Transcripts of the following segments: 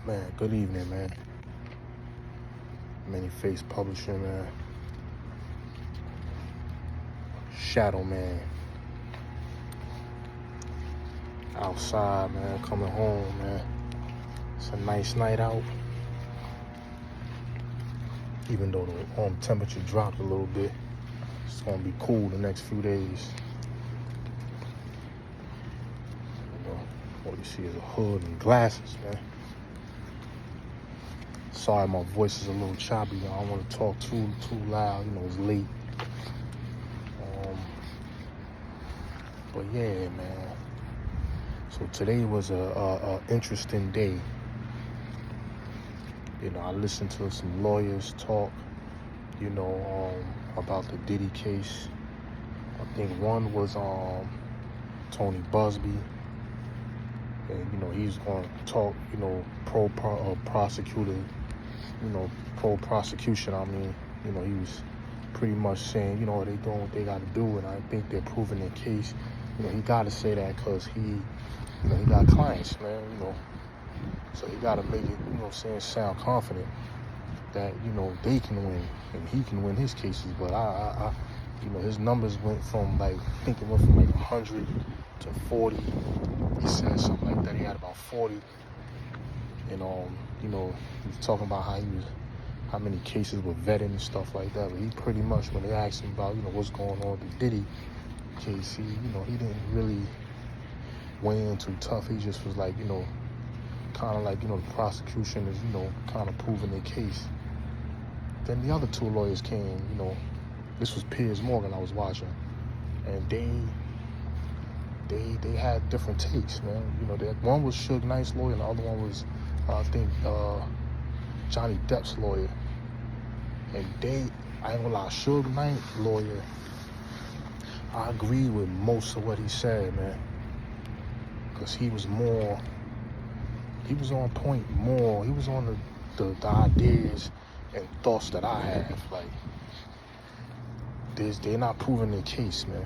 Man, good evening, man. Many Face Publishing, man. Shadow Man. Outside, man, coming home, man. It's a nice night out. Even though the temperature dropped a little bit, it's gonna be cool the next few days. You know, all you see is a hood and glasses, man. Sorry, my voice is a little choppy. I don't want to talk too loud. You know, it's late. But yeah, man. So today was a interesting day. You know, I listened to some lawyers talk. You know, about the Diddy case. I think one was Tony Busby. And, you know, he's going to talk, you know, pro-prosecutor, you know, pro-prosecution. I mean, you know, he was pretty much saying, you know, they doing what they got to do, and I think they're proving their case. You know, he got to say that because you know, he got clients, man, you know. So he got to make it, you know, sound confident that, you know, they can win and he can win his cases. But you know, his numbers went from like, I think it went from like 100 to 40. He said something like that. He had about 40. And, you know, he was talking about how many cases were vetted and stuff like that. But he pretty much, when they asked him about, you know, what's going on with the Diddy case, he didn't really weigh in too tough. He just was like, you know, kind of like, you know, the prosecution is, you know, kind of proving their case. Then the other two lawyers came, you know, this was Piers Morgan I was watching, and they had different takes, man. You know, one was Suge Knight's lawyer, and the other one was, I think, Johnny Depp's lawyer. And I ain't gonna lie, Suge Knight's lawyer, I agree with most of what he said, man. Because he was on point more. He was on the ideas and thoughts that I have. Like, they're not proving their case, man.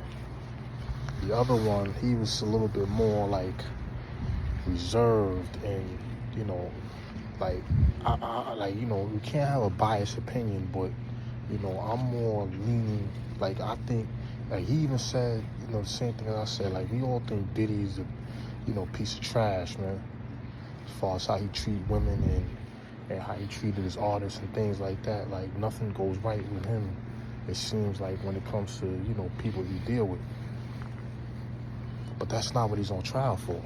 The other one, he was a little bit more like reserved, and, you know, like, I like, you know, you can't have a biased opinion, but, you know, I'm more leaning, like, I think, like, he even said, you know, the same thing as I said, like, we all think Diddy's a, you know, piece of trash, man, as far as how he treat women and how he treated his artists and things like that. Like, nothing goes right with him, it seems like, when it comes to, you know, people he deal with. But that's not what he's on trial for.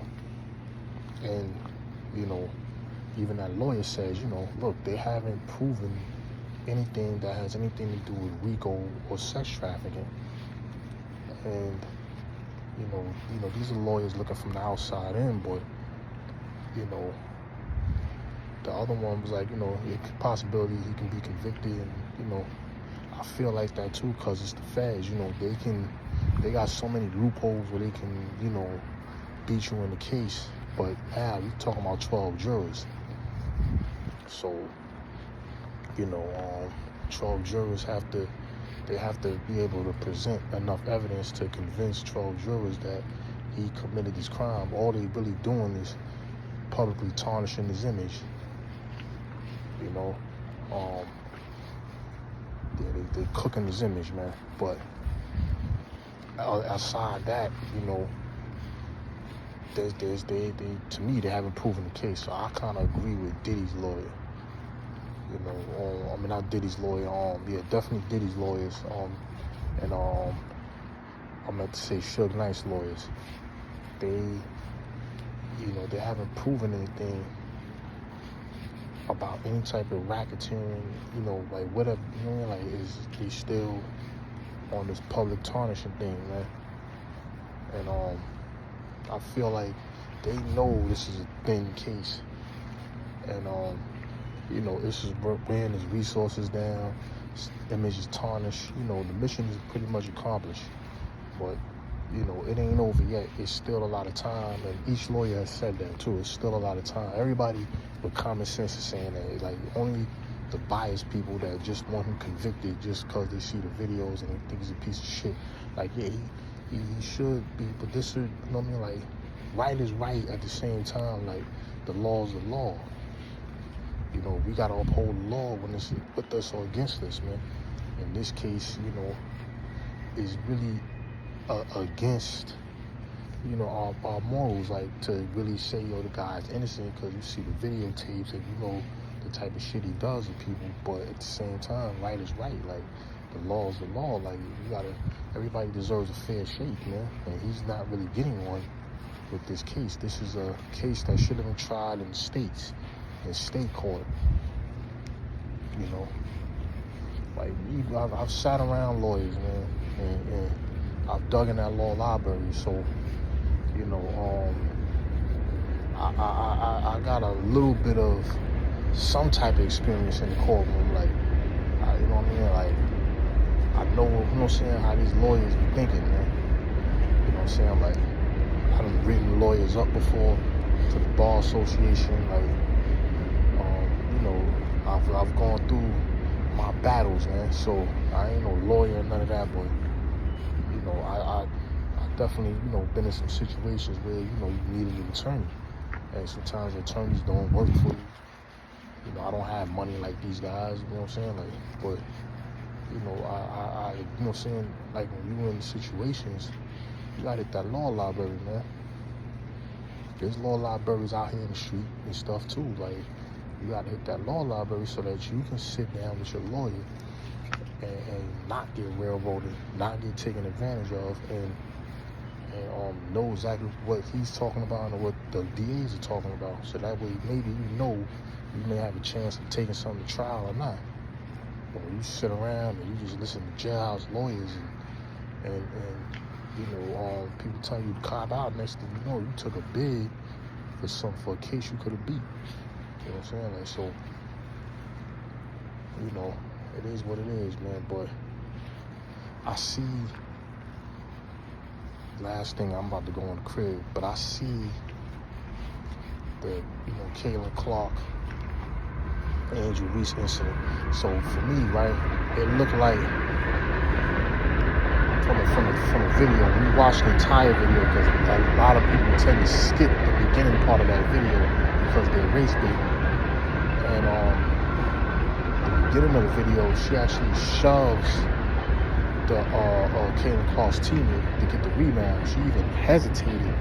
And, you know, even that lawyer says, you know, look, they haven't proven anything that has anything to do with RICO or sex trafficking. And, you know, these are lawyers looking from the outside in, but, you know, the other one was like, you know, a possibility he can be convicted, and, you know, I feel like that too, because it's the feds. You know, they got so many loopholes where they can, you know, beat you in the case. But now we're talking about 12 jurors. So, you know, 12 jurors have to be able to present enough evidence to convince 12 jurors that he committed this crime. All they really doing is publicly tarnishing his image. You know, they cooking his image, man. But outside that, you know, they to me, they haven't proven the case. So I kind of agree with Diddy's lawyer. You know, I mean, not Diddy's lawyer. Yeah, definitely Diddy's lawyers. And I meant to say Suge Knight's lawyers. They, you know, they haven't proven anything about any type of racketeering, you know, like whatever, you know, like, they still on this public tarnishing thing, man. And I feel like they know this is a thin case, and you know, this is weighing his resources down, his image is tarnished. You know, the mission is pretty much accomplished, but, you know, it ain't over yet. It's still a lot of time, and each lawyer has said that too. It's still a lot of time. Everybody with common sense is saying that. Like, only the biased people that just want him convicted just because they see the videos and they think he's a piece of shit. Like, yeah, he should be, but this is, you know what I mean? Like, right is right at the same time. Like, the law is the law. You know, we got to uphold the law when it's with us or against us, man. In this case, you know, is really against, you know, our morals, like to really say, yo, the guy's innocent because you see the videotapes and you know the type of shit he does to people. But at the same time, right is right. Like, the law is the law. Like, everybody deserves a fair shake, man. And he's not really getting one with this case. This is a case that should have been tried in states, in state court. You know, like, I've sat around lawyers, man, and I've dug in that law library. So, you know, I got a little bit of some type of experience in the courtroom. Like, you know what I mean? Like, I know, you know what I'm saying, how these lawyers be thinking, man. You know what I'm saying? Like, I done written lawyers up before to the Bar Association. Like, you know, I've gone through my battles, man. So I ain't no lawyer or none of that, but you know, I definitely, you know, been in some situations where, you know, you needed an attorney, and sometimes attorneys don't work for you. You know, I don't have money like these guys. You know what I'm saying? Like, but you know, I you know what I'm saying? Like, when you in situations, you gotta hit that law library, man. There's law libraries out here in the street and stuff too. Like, you gotta hit that law library so that you can sit down with your lawyer and not get railroaded, not get taken advantage of, and know exactly what he's talking about and what the DAs are talking about. So that way, maybe you know you may have a chance of taking something to trial or not. But when you sit around and you just listen to jailhouse lawyers and you know, people tell you to cop out, next thing you know, you took a bid for a case you could have beat. You know what I'm saying? Like, so, you know, it is what it is, man. But I see, last thing, I'm about to go in the crib, but I see the, you know, Kayla Clark, Angel Reese incident. So for me, right, it looked like from a video, when you watch the entire video, because a lot of people tend to skip the beginning part of that video because they're race baiting. And the beginning of the video, she actually shoves the Kayla Clark's teammate to get the rebound. She even hesitated,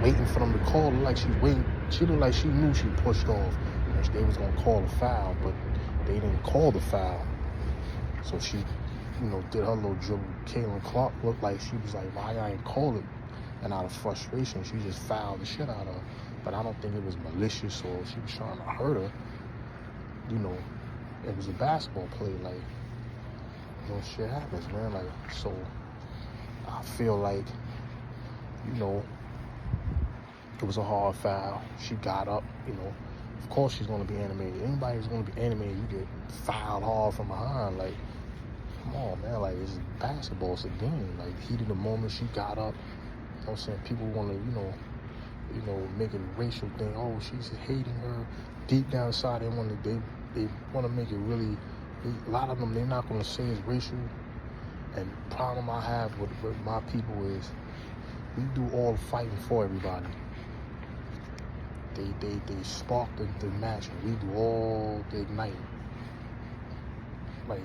waiting for them to call her, like she's waiting. She looked like she knew she pushed off and they was gonna call a foul, but they didn't call the foul. So she, you know, did her little dribble. Kayla Clark looked like she was like, why I ain't call it? And out of frustration, she just fouled the shit out of her. But I don't think it was malicious or she was trying to hurt her. You know, it was a basketball play. Like, you know, shit happens, man. Like, so I feel like, you know, it was a hard foul. She got up, you know. Of course she's going to be animated. Anybody who's going to be animated, you get fouled hard from behind. Like, come on, man. Like, it's basketball. It's a game. Like, heat of the moment, she got up. You know what I'm saying? People want to, you know, make it a racial thing. Oh, she's hating her. Deep down inside, they want to make it really, a lot of them, they're not going to say it's racial. And the problem I have with my people is we do all the fighting for everybody. They spark the match, and we do all the igniting. Like,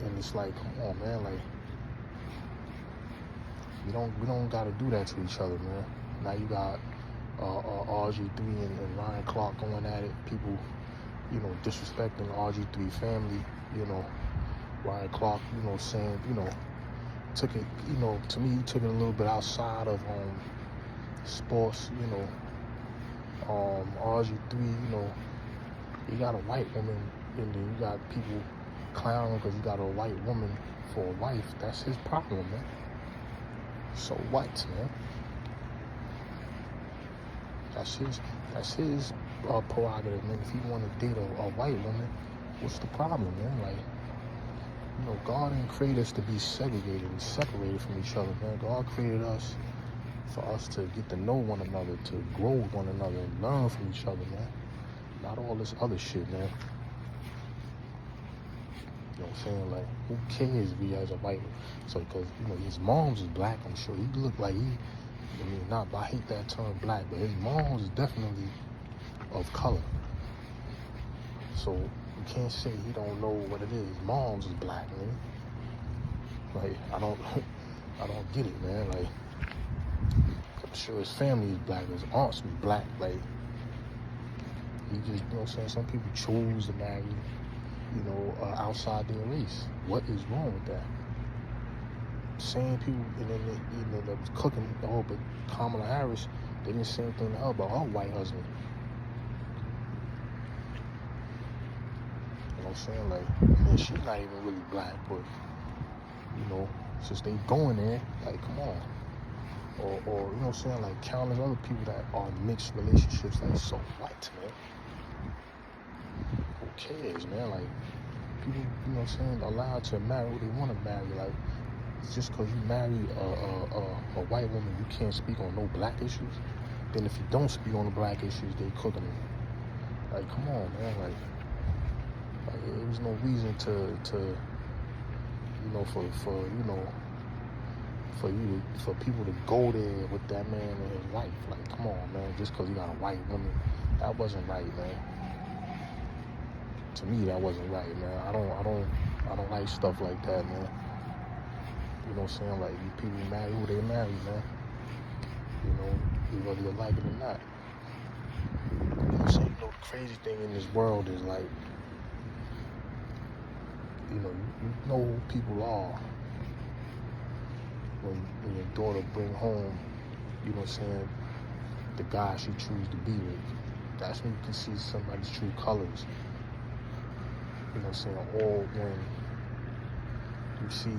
and it's like, come on, man. Like, we don't gotta do that to each other, man. Now you got RG3 and Ryan Clark going at it. People, you know, disrespecting RG3 family. You know, Ryan Clark, you know, saying, you know, took it, you know, to me, he took it a little bit outside of sports. You know, RG3, you know, you got a white woman, and then you got people clowning because you got a white woman for a wife. That's his problem, man. So what, man? That's his prerogative, man. If he want to date a white woman, what's the problem, man? Like, you know, God didn't create us to be segregated and separated from each other, man. God created us for us to get to know one another, to grow with one another, and learn from each other, man. Not all this other shit, man. You know what I'm saying? Like, who cares if he has a white? So, because, you know, his mom's is black, I'm sure. He look like I mean, I hate that term black, but his mom's is definitely of color. So you can't say he don't know what it is. Mom's is black, man. Like, I don't get it, man. Like, I'm sure his family is black, his aunts was black. Like, he just, you know what I'm saying? Some people choose to marry, outside their race. What is wrong with that? Same people, and then that was cooking. But Kamala Harris, they did the same thing to her about her white husband. You know what I'm saying? Like, man, she's not even really black, but since they going there, like, come on. Or you know what I'm saying? Like, countless other people that are mixed relationships. Like, so what, man? Who cares, man? Like, people, you know what I'm saying, allowed to marry who they want to marry. Like, just because you marry a white woman, you can't speak on no black issues. Then if you don't speak on the black issues, they cooking them. Like, come on, man. Like there was no reason to for people to go there with that man and his wife. Like, come on, man. Just because you got a white woman, that wasn't right, man. To me, that wasn't right, man. I don't like stuff like that, man. You know what I'm saying? Like, you people marry who they marry, man. Whether you like it or not. You know what I'm saying? The crazy thing in this world is, like, you know who people are when your daughter bring home, you know what I'm saying, the guy she chooses to be with. That's when you can see somebody's true colors. You know what I'm saying? Or when you see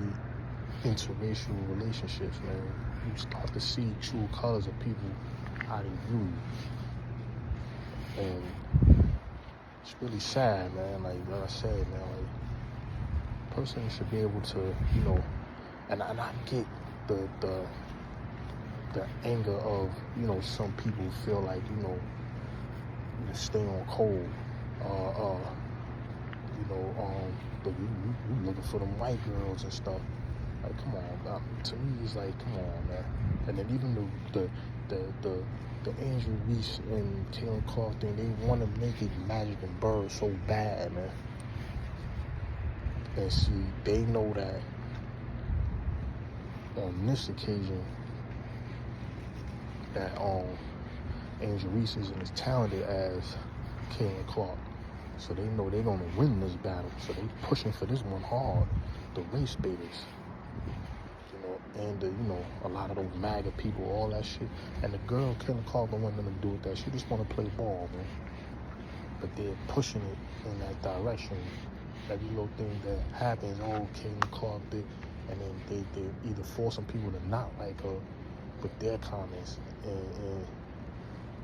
interracial relationships, man, you start to see true colors of people, how they view you. And it's really sad, man. Like I said, man, like, a person should be able to, and I get the anger of, some people feel like, you stay on code. But you looking for them white girls and stuff. Like, come on, to me, it's like, come on, man. And then even the Angel Reese and Caitlin Clark thing, they want to make it Magic and Bird so bad, man. And see, they know that on this occasion, that Angel Reese isn't as talented as Caitlin Clark. So they know they're going to win this battle. So they pushing for this one hard. The race baiters. And a lot of those MAGA people, all that shit. And the girl, Caitlin Clark, don't want nothing to do with that. She just want to play ball, man. But they're pushing it in that direction. Every little thing that happens, Caitlin Clark did. And then they either forcing people to not like her with their comments. And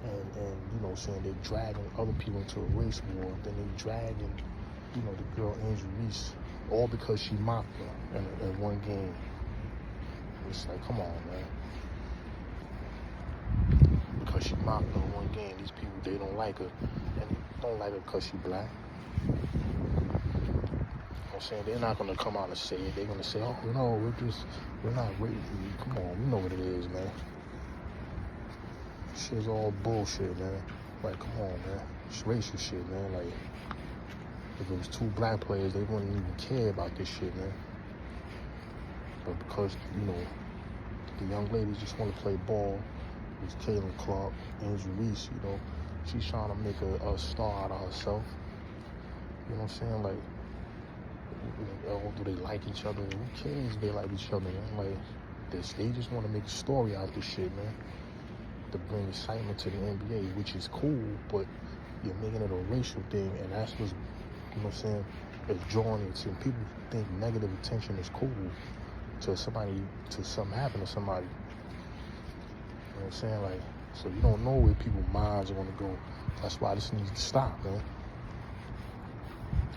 you know what I'm saying, they're dragging other people into a race war. Then they dragging, the girl Angel Reese, all because she mocked her in one game. It's like, come on, man. Because she mocked her in one game, these people, they don't like her. And they don't like her because she black. You know what I'm saying? They're not going to come out and say it. They're going to say, oh, no, we're not waiting for you. Come on, we know what it is, man. Shit's all bullshit, man. Like, come on, man. It's racial shit, man. Like, if it was two black players, they wouldn't even care about this shit, man. But because, the young ladies just want to play ball with Caitlin Clark, Angel Reese, she's trying to make a star out of herself. You know what I'm saying? Like, do they like each other? Who cares if they like each other, man? Like, they just want to make a story out of this shit, man. To bring excitement to the NBA, which is cool, but you're making it a racial thing, and that's what's, it's drawing it to. People think negative attention is cool to something happen to somebody. You know what I'm saying? Like, so you don't know where people's minds are going to go. That's why this needs to stop, man.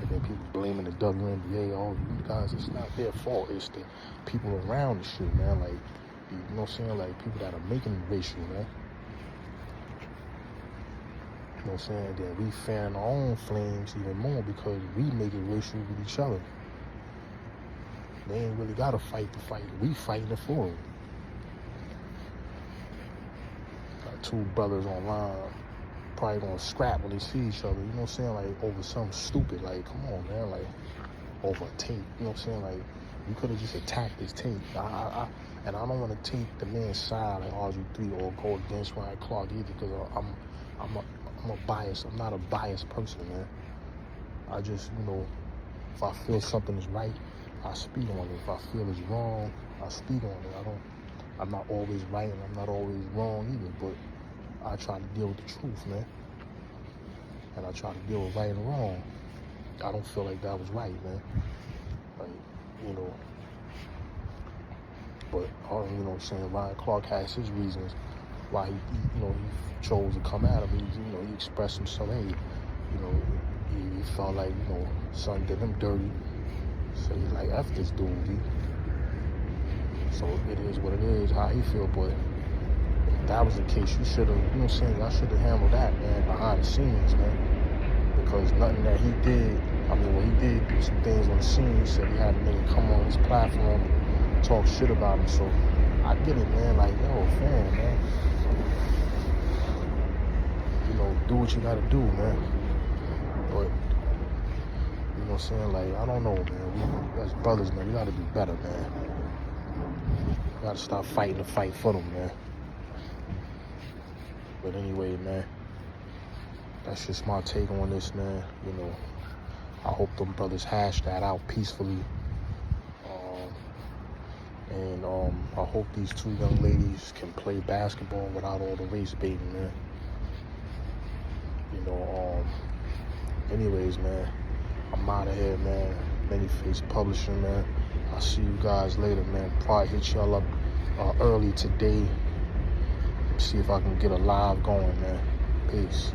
And then people blaming the WNBA, all you guys, it's not their fault. It's the people around the shit, man. Like, you know what I'm saying? Like, people that are making it racial, man. You know what I'm saying? Then we fan our own flames even more because we make it racial with each other. They ain't really got to fight the fight. We fighting it for them. Got two brothers online probably gonna scrap when they see each other, you know what I'm saying? Like, over something stupid. Like, come on, man. Like, over a tape, you know what I'm saying? Like, you could have just attacked this tape. And I don't want to take the man's side like RG3 or go against Ryan Clark either, because I'm a bias. I'm not a biased person, man. I just, you know, if I feel something is right, I speak on it. If I feel it's wrong, I speak on it. I'm not always right and I'm not always wrong either, but I try to deal with the truth, man. And I try to deal with right and wrong. I don't feel like that was right, man. Like, you know, but, you know what I'm saying, Ryan Clark has his reasons why he you know, he chose to come at him. You know, he expressed himself, hey, you know, he felt like, you know, son did him dirty. So he's like, F this dude, D. So it is what it is, how he feel, but if that was the case, you should have, you know what I'm saying, I should have handled that, man, behind the scenes, man. Because nothing that he did, I mean, when he did do some things on the scene, he said he had a nigga come on his platform and talk shit about him. So I get it, man. Like, yo, fam, man. You know, do what you gotta do, man. But, you know what I'm saying? Like, I don't know, man. We as brothers, man, we gotta do better, man. We gotta stop fighting the fight for them, man. But anyway, man, that's just my take on this, man. You know, I hope them brothers hash that out peacefully. And I hope these two young ladies can play basketball without all the race baiting, man. You know, anyways, man, I'm out of here, man. Manyface Publishing, man. I'll see you guys later, man. Probably hit y'all up early today. See if I can get a live going, man. Peace.